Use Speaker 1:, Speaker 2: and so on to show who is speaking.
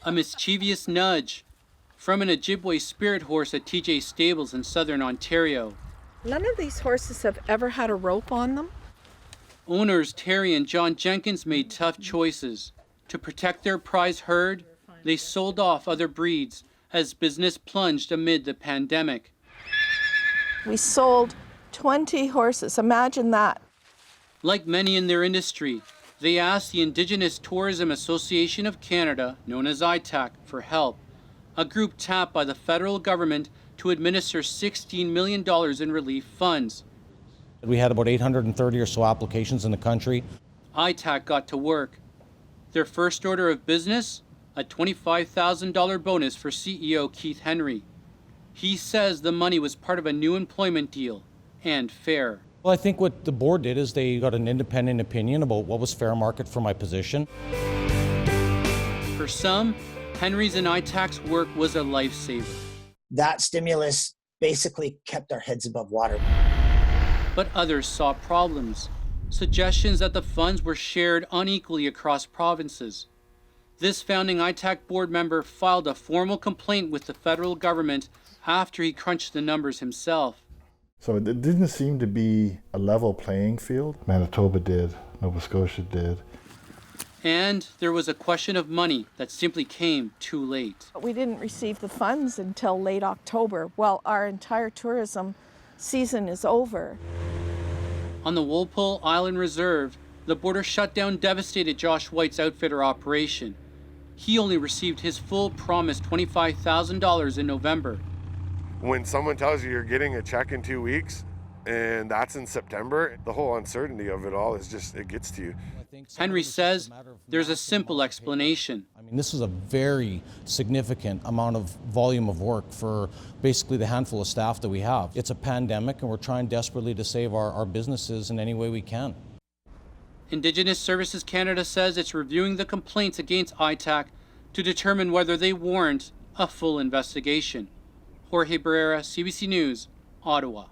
Speaker 1: A mischievous nudge from an Ojibwe spirit horse at TJ Stables in southern Ontario.
Speaker 2: None of these horses have ever had a rope on them.
Speaker 1: Owners Terry and John Jenkins made tough choices. To protect their prize herd, they sold off other breeds as business plunged amid the pandemic.
Speaker 2: We sold 20 horses. Imagine that.
Speaker 1: Like many in their industry, they asked the Indigenous Tourism Association of Canada, known as ITAC, for help, a group tapped by the federal government to administer $16 million in relief funds.
Speaker 3: We had about 830 or so applications in the country.
Speaker 1: ITAC got to work. Their first order of business? A $25,000 bonus for CEO Keith Henry. He says the money was part of a new employment deal and fair.
Speaker 3: Well, I think what the board did is they got an independent opinion about what was fair market for my position.
Speaker 1: For some, Henry's and ITAC's work was a lifesaver.
Speaker 4: That stimulus basically kept our heads above water.
Speaker 1: But others saw problems, suggestions that the funds were shared unequally across provinces. This founding ITAC board member filed a formal complaint with the federal government after he crunched the numbers himself.
Speaker 5: So it didn't seem to be a level playing field. Manitoba did, Nova Scotia did.
Speaker 1: And there was a question of money that simply came too late.
Speaker 2: We didn't receive the funds until late October. Well, our entire tourism season is over.
Speaker 1: On the Walpole Island Reserve, the border shutdown devastated Josh White's outfitter operation. He only received his full promised $25,000 in November.
Speaker 6: When someone tells you you're getting a check in 2 weeks, and that's in September, the whole uncertainty of it all is just, it gets to you.
Speaker 1: Henry says there's a simple explanation.
Speaker 3: I mean, this is a very significant amount of volume of work for basically the handful of staff that we have. It's a pandemic, and we're trying desperately to save our businesses in any way we can.
Speaker 1: Indigenous Services Canada says it's reviewing the complaints against ITAC to determine whether they warrant a full investigation. Jorge Barrera, CBC News, Ottawa.